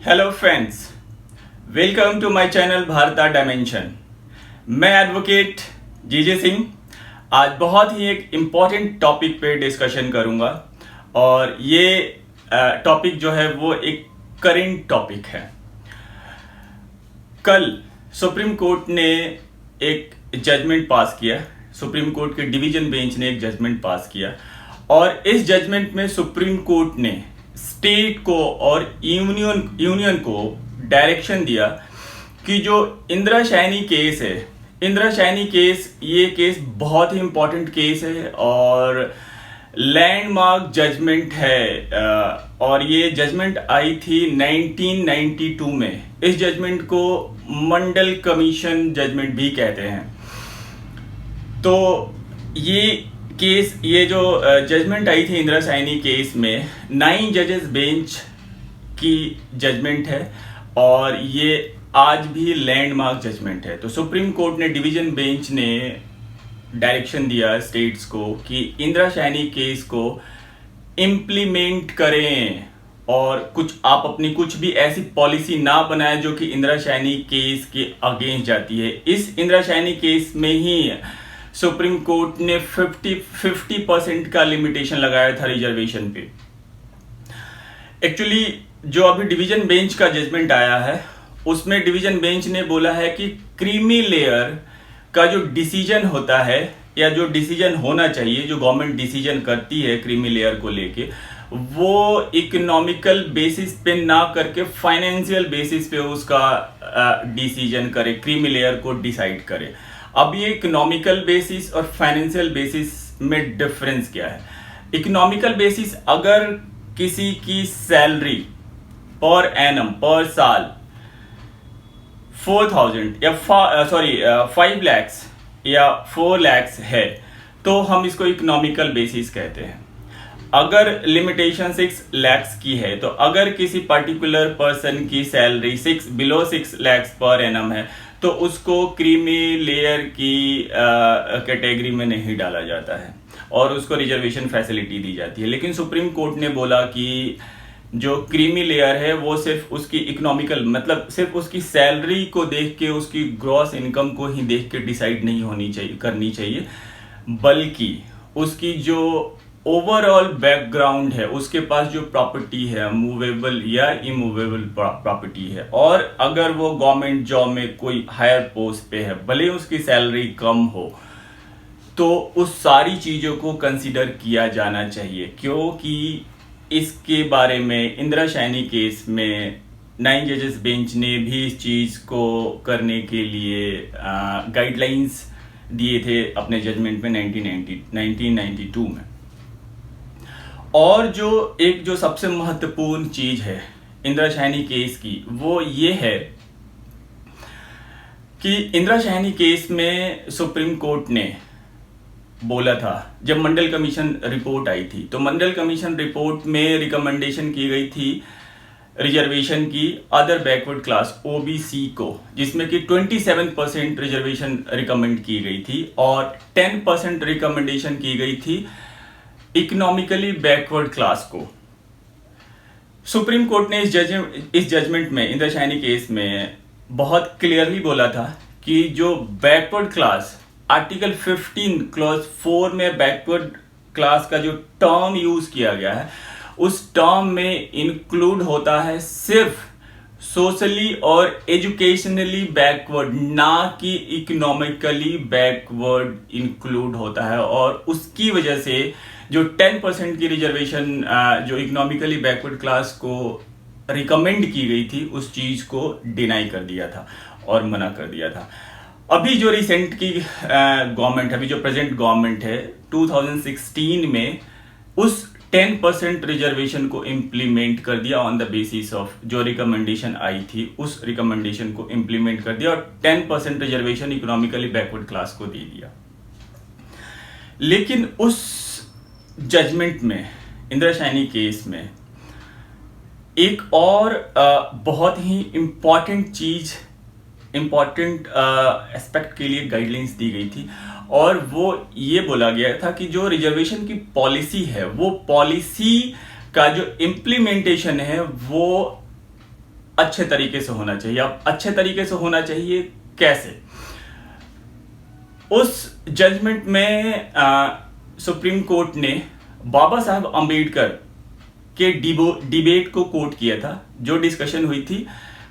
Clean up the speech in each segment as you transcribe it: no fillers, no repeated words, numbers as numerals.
Hello friends, welcome to my channel Bharata dimension. मैं advocate G J Singh आज बहुत ही एक इम्पॉर्टेंट टॉपिक पे डिस्कशन करूंगा और ये टॉपिक जो है वो एक करेंट टॉपिक है। कल सुप्रीम कोर्ट ने एक जजमेंट पास किया। सुप्रीम कोर्ट के डिवीजन बेंच ने एक जजमेंट पास किया और इस जजमेंट में सुप्रीम कोर्ट ने स्टेट को और यूनियन को डायरेक्शन दिया कि जो इंदिरा शाइनी केस है, इंदिरा शाइनी केस, ये केस बहुत ही इंपॉर्टेंट केस है और लैंडमार्क जजमेंट है और ये जजमेंट आई थी 1992 में। इस जजमेंट को मंडल कमीशन जजमेंट भी कहते हैं। तो ये जो जजमेंट आई थी इंदिरा शाइनी केस में 9 जजेस बेंच की जजमेंट है और ये आज भी लैंडमार्क जजमेंट है। तो सुप्रीम कोर्ट ने, डिवीजन बेंच ने डायरेक्शन दिया स्टेट्स को कि इंदिरा शाइनी केस को इम्प्लीमेंट करें और आप अपनी कुछ भी ऐसी पॉलिसी ना बनाए जो कि इंदिरा शाइनी केस के अगेंस्ट जाती है। इस इंदिरा शाइनी केस में ही सुप्रीम कोर्ट ने 50% का लिमिटेशन लगाया था रिजर्वेशन पे। एक्चुअली जो अभी डिवीजन बेंच का जजमेंट आया है उसमें डिवीजन बेंच ने बोला है कि क्रीमी लेयर का जो डिसीजन होता है या जो डिसीजन होना चाहिए, जो गवर्नमेंट डिसीजन करती है क्रीमी लेयर को लेके, वो इकोनॉमिकल बेसिस पे ना करके फाइनेंशियल बेसिस पे उसका डिसीजन करे, क्रीमी लेयर को डिसाइड करे। अब ये इकोनॉमिकल बेसिस और फाइनेंशियल बेसिस में डिफरेंस क्या है? इकोनॉमिकल बेसिस, अगर किसी की सैलरी पर एनम, पर साल 4,000 या 5 lakhs या 4 lakhs है तो हम इसको इकोनॉमिकल बेसिस कहते हैं। अगर लिमिटेशन 6 lakhs की है तो अगर किसी पर्टिकुलर पर्सन की salary below 6 lakhs per annum है तो उसको क्रीमी लेयर की कैटेगरी में नहीं डाला जाता है और उसको रिजर्वेशन फैसिलिटी दी जाती है। लेकिन सुप्रीम कोर्ट ने बोला कि जो क्रीमी लेयर है वो सिर्फ उसकी इकोनॉमिकल, मतलब सिर्फ उसकी सैलरी को देख के, उसकी ग्रॉस इनकम को ही देख के डिसाइड नहीं करनी चाहिए, बल्कि उसकी जो ओवरऑल बैकग्राउंड है, उसके पास जो प्रॉपर्टी है, मूवेबल या इमूवेबल प्रॉपर्टी है, और अगर वो गवर्नमेंट जॉब में कोई हायर पोस्ट पे है, भले उसकी सैलरी कम हो, तो उस सारी चीजों को कंसीडर किया जाना चाहिए। क्योंकि इसके बारे में इंदिरा शाइनी केस में 9 जजेस बेंच ने भी इस चीज को करने के लिए गाइडलाइंस दिए थे अपने जजमेंट में 1992 में। और जो सबसे महत्वपूर्ण चीज है इंदिरा शाइनी केस की, वो ये है कि इंदिरा शाइनी केस में सुप्रीम कोर्ट ने बोला था, जब मंडल कमीशन रिपोर्ट आई थी तो मंडल कमीशन रिपोर्ट में रिकमेंडेशन की गई थी रिजर्वेशन की अदर बैकवर्ड क्लास ओबीसी को, जिसमें कि 27% रिजर्वेशन रिकमेंड की गई थी और 10% रिकमेंडेशन की गई थी इकोनॉमिकली बैकवर्ड क्लास को। सुप्रीम कोर्ट ने इस जजमेंट में इंदिरा शाइनी केस में बहुत क्लियरली बोला था कि जो बैकवर्ड क्लास, आर्टिकल 15 क्लॉज 4 में बैकवर्ड क्लास का जो टर्म यूज किया गया है, उस टर्म में इंक्लूड होता है सिर्फ सोशली और एजुकेशनली बैकवर्ड, ना कि इकोनॉमिकली बैकवर्ड इंक्लूड होता है। और उसकी वजह से जो 10% की रिजर्वेशन जो इकोनॉमिकली बैकवर्ड क्लास को रिकमेंड की गई थी, उस चीज को डिनाई कर दिया था और मना कर दिया था। अभी जो रिसेंट की गवर्नमेंट, अभी जो प्रेजेंट गवर्नमेंट है, 2016 में उस 10% रिजर्वेशन को इम्प्लीमेंट कर दिया ऑन द बेसिस ऑफ जो रिकमेंडेशन आई थी, उस रिकमेंडेशन को इम्प्लीमेंट कर दिया और 10% रिजर्वेशन इकोनॉमिकली बैकवर्ड क्लास को दे दिया। लेकिन उस जजमेंट में, इंदिरा शाइनी केस में, एक और बहुत ही इंपॉर्टेंट एस्पेक्ट के लिए गाइडलाइंस दी गई थी और वो ये बोला गया था कि जो रिजर्वेशन की पॉलिसी है, वो पॉलिसी का जो इम्प्लीमेंटेशन है वो अच्छे तरीके से होना चाहिए। अब अच्छे तरीके से होना चाहिए कैसे? उस जजमेंट में सुप्रीम कोर्ट ने बाबा साहब अंबेडकर के डिबेट को कोट किया था, जो डिस्कशन हुई थी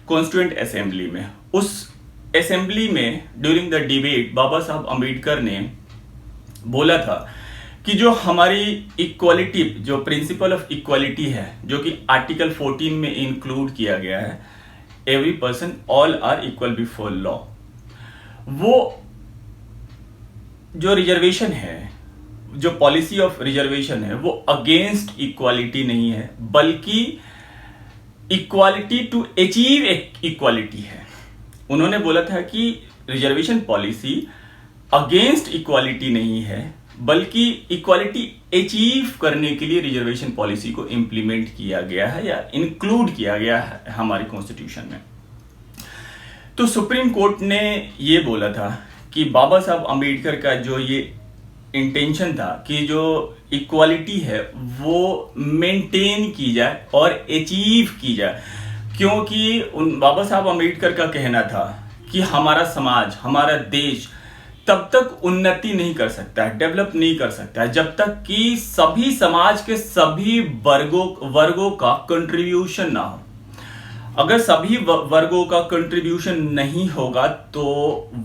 कॉन्स्टिट्यूएंट असेंबली में। उस असेंबली में ड्यूरिंग द डिबेट बाबा साहब अंबेडकर ने बोला था कि जो हमारी इक्वालिटी, जो प्रिंसिपल ऑफ इक्वालिटी है, जो कि आर्टिकल 14 में इंक्लूड किया गया है, every person all are equal before law, वो जो रिजर्वेशन है, जो पॉलिसी ऑफ रिजर्वेशन है, वो अगेंस्ट इक्वालिटी नहीं है, बल्कि इक्वालिटी टू अचीव इक्वालिटी है। उन्होंने बोला था कि रिजर्वेशन पॉलिसी अगेंस्ट इक्वालिटी नहीं है, बल्कि इक्वालिटी अचीव करने के लिए रिजर्वेशन पॉलिसी को इंप्लीमेंट किया गया है या इंक्लूड किया गया है हमारे कॉन्स्टिट्यूशन में। तो सुप्रीम कोर्ट ने ये बोला था कि बाबा साहब अंबेडकर का जो ये इंटेंशन था कि जो इक्वालिटी है वो मेंटेन की जाए और अचीव की जाए, क्योंकि उन बाबा साहब अंबेडकर का कहना था कि हमारा समाज, हमारा देश तब तक उन्नति नहीं कर सकता है, डेवलप नहीं कर सकता है, जब तक कि सभी समाज के सभी वर्गों का कंट्रीब्यूशन ना हो। अगर सभी वर्गों का कंट्रीब्यूशन नहीं होगा तो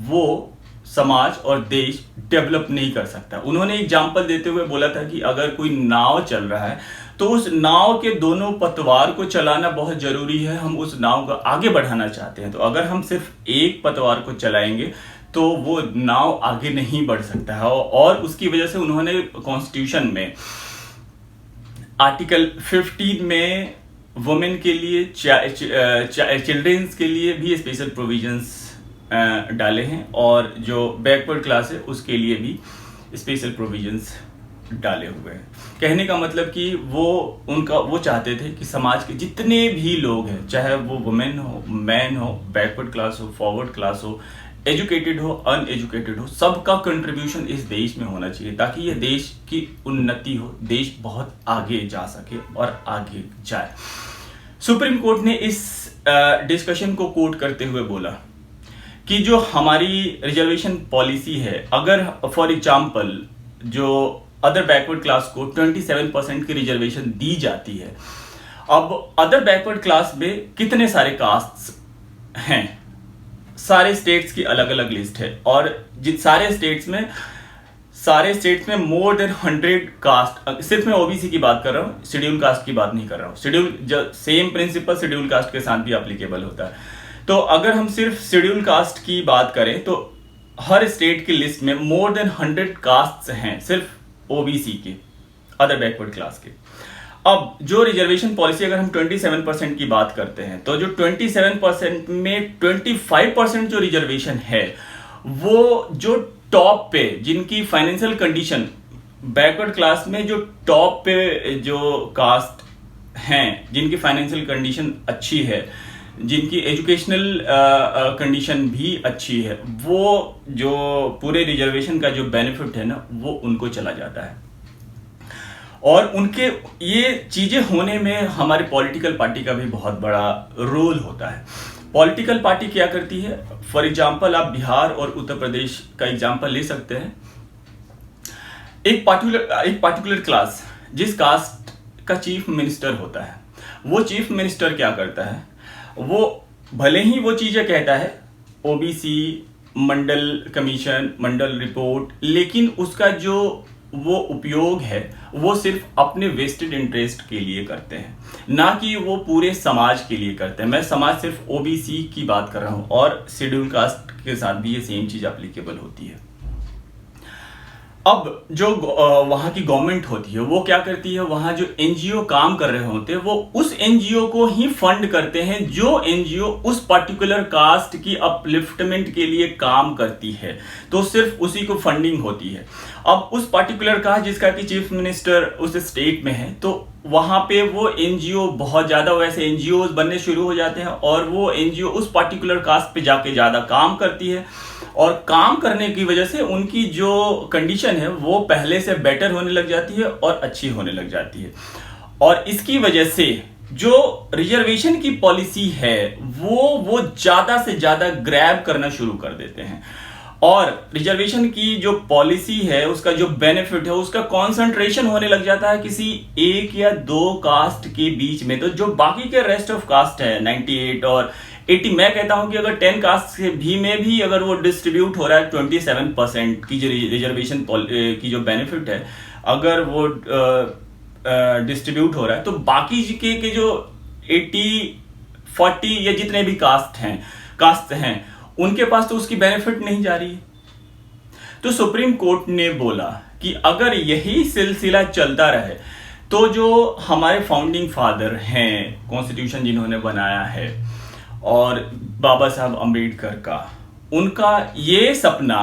वो समाज और देश डेवलप नहीं कर सकता। उन्होंने एग्जाम्पल देते हुए बोला था कि अगर कोई नाव चल रहा है तो उस नाव के दोनों पतवार को चलाना बहुत जरूरी है। हम उस नाव को आगे बढ़ाना चाहते हैं, तो अगर हम सिर्फ एक पतवार को चलाएंगे तो वो नाव आगे नहीं बढ़ सकता है। और उसकी वजह से उन्होंने कॉन्स्टिट्यूशन में आर्टिकल 15 में वुमेन के लिए, चिल्ड्रंस के लिए भी स्पेशल प्रोविजंस डाले हैं, और जो बैकवर्ड क्लास है उसके लिए भी स्पेशल प्रोविजंस डाले हुए हैं। कहने का मतलब कि वो चाहते थे कि समाज के जितने भी लोग हैं, चाहे वो वुमेन हो, मैन हो, बैकवर्ड क्लास हो, फॉरवर्ड क्लास हो, एजुकेटेड हो, अनएजुकेटेड हो, सबका कंट्रीब्यूशन इस देश में होना चाहिए, ताकि ये देश की उन्नति हो, देश बहुत आगे जा सके और आगे जाए। सुप्रीम कोर्ट ने इस डिस्कशन को कोट करते हुए बोला कि जो हमारी रिजर्वेशन पॉलिसी है, अगर फॉर एग्जाम्पल जो अदर बैकवर्ड क्लास को 27% की रिजर्वेशन दी जाती है, अब अदर बैकवर्ड क्लास में कितने सारे कास्ट्स हैं, सारे स्टेट्स की अलग अलग लिस्ट है, और जिन सारे स्टेट्स में मोर देन 100 कास्ट, सिर्फ मैं ओबीसी की बात कर रहा हूँ, शेड्यूल कास्ट की बात नहीं कर रहा हूँ। Schedule same principle schedule caste के साथ भी एप्लीकेबल होता है। तो अगर हम सिर्फ शेड्यूल कास्ट की बात करें तो हर स्टेट की लिस्ट में मोर देन 100 कास्ट्स हैं, सिर्फ ओबीसी के, अदर बैकवर्ड क्लास के। अब जो रिजर्वेशन पॉलिसी, अगर हम 27% की बात करते हैं, तो जो 27% में 25% जो रिजर्वेशन है, वो जो टॉप पे, जिनकी फाइनेंशियल कंडीशन, बैकवर्ड क्लास में जो टॉप पे जो कास्ट हैं, जिनकी फाइनेंशियल कंडीशन अच्छी है, जिनकी एजुकेशनल कंडीशन भी अच्छी है, वो जो पूरे रिजर्वेशन का जो बेनिफिट है ना, वो उनको चला जाता है। और उनके ये चीजें होने में हमारे पॉलिटिकल पार्टी का भी बहुत बड़ा रोल होता है। पॉलिटिकल पार्टी क्या करती है, फॉर एग्जाम्पल आप बिहार और उत्तर प्रदेश का एग्जाम्पल ले सकते हैं। एक पार्टिकुलर क्लास, जिस कास्ट का चीफ मिनिस्टर होता है, वो चीफ मिनिस्टर क्या करता है, वो भले ही वो चीजें कहता है ओबीसी, मंडल कमीशन, मंडल रिपोर्ट, लेकिन उसका जो वो उपयोग है वो सिर्फ अपने वेस्टेड इंटरेस्ट के लिए करते हैं, ना कि वो पूरे समाज के लिए करते हैं। मैं समाज सिर्फ ओबीसी की बात कर रहा हूं, और शेड्यूल कास्ट के साथ भी ये सेम चीज एप्लीकेबल होती है। अब जो वहां की गवर्नमेंट होती है, वो क्या करती है, वहां जो एनजीओ काम कर रहे होते हैं, वो उस एनजीओ को ही फंड करते हैं जो एनजीओ उस पर्टिकुलर कास्ट की अपलिफ्टमेंट के लिए काम करती है, तो सिर्फ उसी को फंडिंग होती है। अब उस पर्टिकुलर कास्ट जिसका कि चीफ मिनिस्टर उस स्टेट में है, तो वहां पे वो एनजीओ बहुत ज्यादा वैसे एनजीओ बनने शुरू हो जाते हैं, और वो एनजीओ उस पर्टिकुलर कास्ट पे जाके ज्यादा काम करती है, और काम करने की वजह से उनकी जो कंडीशन है वो पहले से बेटर होने लग जाती है और अच्छी होने लग जाती है। और इसकी वजह से जो रिजर्वेशन की पॉलिसी है वो ज्यादा से ज्यादा ग्रैब करना शुरू कर देते हैं, और रिजर्वेशन की जो पॉलिसी है उसका जो बेनिफिट है उसका कंसंट्रेशन होने लग जाता है किसी एक या दो कास्ट के बीच में। तो जो बाकी के रेस्ट ऑफ कास्ट है 98 और 80, मैं कहता हूं कि अगर 10 कास्ट के भी में भी अगर वो डिस्ट्रीब्यूट हो रहा है 27% की जो रिजर्वेशन की जो बेनिफिट है अगर वो डिस्ट्रीब्यूट हो रहा है, तो बाकी के जो 80-40 या जितने भी कास्ट हैं उनके पास तो उसकी बेनिफिट नहीं जा रही है। तो सुप्रीम कोर्ट ने बोला कि अगर यही सिलसिला चलता रहे तो जो हमारे फाउंडिंग फादर हैं, कॉन्स्टिट्यूशन जिन्होंने बनाया है, और बाबा साहब अम्बेडकर का उनका ये सपना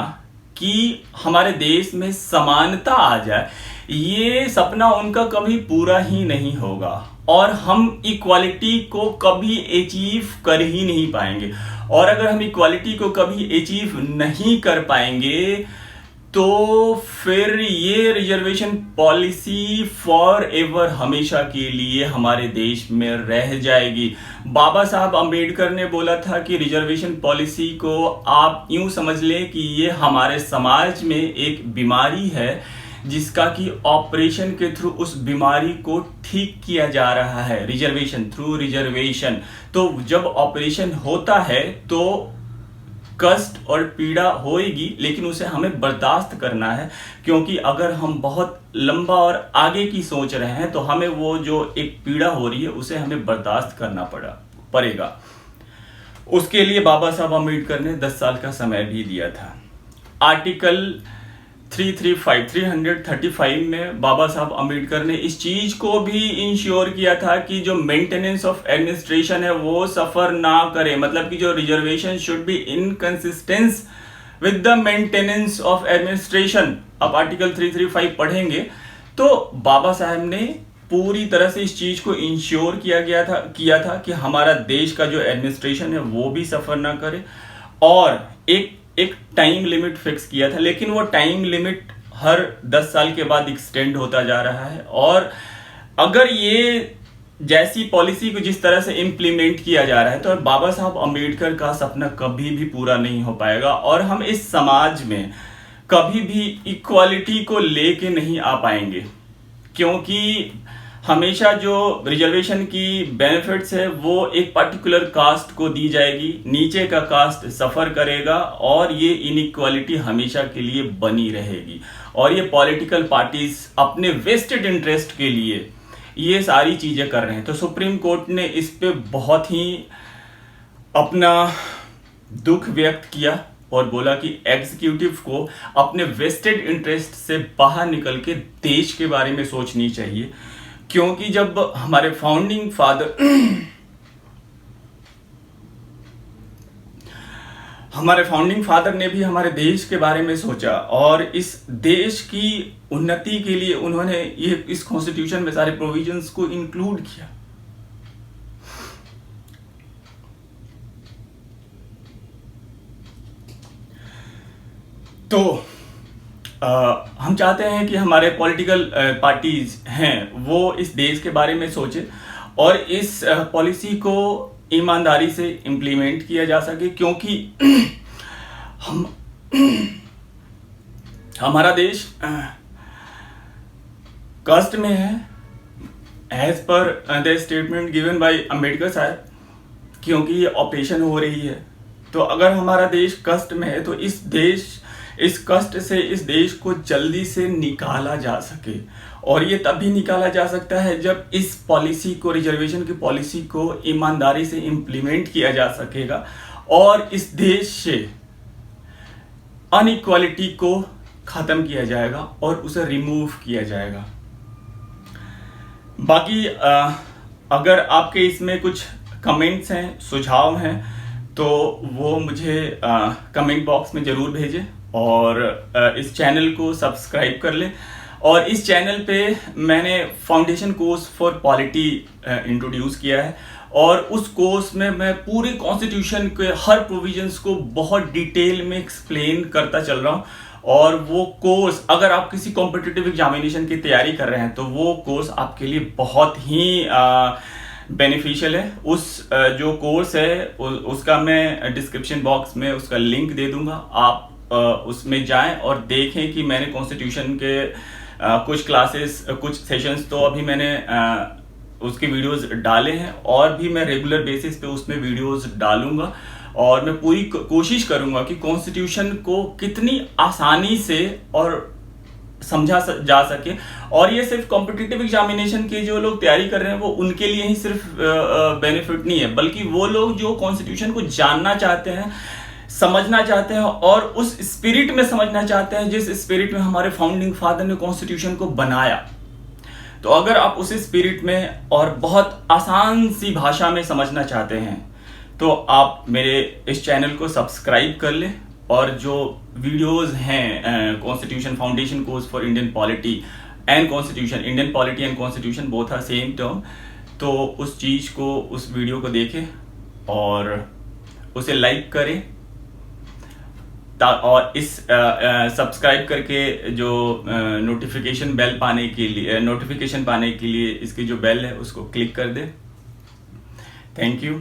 कि हमारे देश में समानता आ जाए, ये सपना उनका कभी पूरा ही नहीं होगा और हम इक्वालिटी को कभी अचीव कर ही नहीं पाएंगे। और अगर हम इक्वालिटी को कभी अचीव नहीं कर पाएंगे तो फिर ये रिजर्वेशन पॉलिसी फॉर एवर हमेशा के लिए हमारे देश में रह जाएगी। बाबा साहब अम्बेडकर ने बोला था कि रिजर्वेशन पॉलिसी को आप यूं समझ लें कि ये हमारे समाज में एक बीमारी है जिसका कि ऑपरेशन के थ्रू उस बीमारी को ठीक किया जा रहा है, रिजर्वेशन थ्रू रिजर्वेशन। तो जब ऑपरेशन होता है तो कष्ट और पीड़ा होएगी, लेकिन उसे हमें बर्दाश्त करना है, क्योंकि अगर हम बहुत लंबा और आगे की सोच रहे हैं तो हमें वो जो एक पीड़ा हो रही है उसे हमें बर्दाश्त करना पड़ेगा। उसके लिए बाबा साहब अम्बेडकर ने 10 साल का समय भी दिया था। आर्टिकल 335 में बाबा साहब अम्बेडकर ने इस चीज को भी इंश्योर किया था कि जो मेंटेनेंस ऑफ एडमिनिस्ट्रेशन है वो सफर ना करे, मतलब कि जो reservation should be inconsistence with the maintenance of administration. अब आर्टिकल 335 पढ़ेंगे तो बाबा साहब ने पूरी तरह से इस चीज को इंश्योर किया था कि हमारा देश का जो एडमिनिस्ट्रेशन है वो भी सफर ना करे, और एक टाइम लिमिट फिक्स किया था। लेकिन वो टाइम लिमिट हर 10 साल के बाद एक्सटेंड होता जा रहा है, और अगर ये जैसी पॉलिसी को जिस तरह से इम्प्लीमेंट किया जा रहा है तो बाबा साहब अम्बेडकर का सपना कभी भी पूरा नहीं हो पाएगा और हम इस समाज में कभी भी इक्वालिटी को लेके नहीं आ पाएंगे, क्योंकि हमेशा जो रिजर्वेशन की बेनिफिट्स है वो एक पर्टिकुलर कास्ट को दी जाएगी, नीचे का कास्ट सफर करेगा, और ये इनइक्वालिटी हमेशा के लिए बनी रहेगी। और ये पॉलिटिकल पार्टीज अपने वेस्टेड इंटरेस्ट के लिए ये सारी चीजें कर रहे हैं। तो सुप्रीम कोर्ट ने इस पे बहुत ही अपना दुख व्यक्त किया और बोला कि एग्जीक्यूटिव को अपने वेस्टेड इंटरेस्ट से बाहर निकल के देश के बारे में सोचनी चाहिए, क्योंकि जब हमारे फाउंडिंग फादर ने भी हमारे देश के बारे में सोचा और इस देश की उन्नति के लिए उन्होंने ये इस कॉन्स्टिट्यूशन में सारे प्रोविजंस को इंक्लूड किया। तो हम चाहते हैं कि हमारे पॉलिटिकल पार्टीज हैं वो इस देश के बारे में सोचे और इस पॉलिसी को ईमानदारी से इम्प्लीमेंट किया जा सके, क्योंकि हमारा देश कास्ट में है as per the statement given by Ambedkar साहब, क्योंकि ये ऑपरेशन हो रही है। तो अगर हमारा देश कष्ट में है तो इस कष्ट से इस देश को जल्दी से निकाला जा सके, और ये तभी निकाला जा सकता है जब इस पॉलिसी को, रिजर्वेशन की पॉलिसी को ईमानदारी से इम्प्लीमेंट किया जा सकेगा और इस देश से अनइक्वालिटी को खत्म किया जाएगा और उसे रिमूव किया जाएगा। बाकी अगर आपके इसमें कुछ कमेंट्स हैं, सुझाव हैं, तो वो मुझे कमेंट बॉक्स में जरूर भेजें और इस चैनल को सब्सक्राइब कर लें। और इस चैनल पे मैंने foundation course for polity introduce किया है और उस कोर्स में मैं पूरे कॉन्स्टिट्यूशन के हर प्रोविजंस को बहुत डिटेल में एक्सप्लेन करता चल रहा हूँ। और वो कोर्स अगर आप किसी कॉम्पिटिटिव एग्जामिनेशन की तैयारी कर रहे हैं तो वो कोर्स आपके लिए बहुत ही बेनिफिशियल है। उस जो कोर्स है उसका मैं डिस्क्रिप्शन बॉक्स में उसका लिंक दे दूंगा, आप उसमें जाएं और देखें कि मैंने कॉन्स्टिट्यूशन के कुछ क्लासेस, कुछ सेशंस तो अभी मैंने उसके वीडियोस डाले हैं, और भी मैं रेगुलर बेसिस पे उसमें वीडियोस डालूंगा, और मैं पूरी कोशिश करूंगा कि कॉन्स्टिट्यूशन को कितनी आसानी से और समझा जा सके। और ये सिर्फ कॉम्पिटिटिव एग्जामिनेशन के जो लोग तैयारी कर रहे हैं वो उनके लिए ही सिर्फ बेनिफिट नहीं है, बल्कि वो लोग जो कॉन्स्टिट्यूशन को जानना चाहते हैं, समझना चाहते हैं, और उस स्पिरिट में समझना चाहते हैं जिस स्पिरिट में हमारे फाउंडिंग फादर ने कॉन्स्टिट्यूशन को बनाया। तो अगर आप उस स्पिरिट में और बहुत आसान सी भाषा में समझना चाहते हैं तो आप मेरे इस चैनल को सब्सक्राइब कर लें, और जो वीडियोस हैं constitution foundation course for Indian polity and constitution, Indian polity and constitution both are same term, तो उस चीज़ को, उस वीडियो को देखें और उसे लाइक करें, और इस सब्सक्राइब करके जो नोटिफिकेशन पाने के लिए इसकी जो बेल है उसको क्लिक कर दें। Thank you.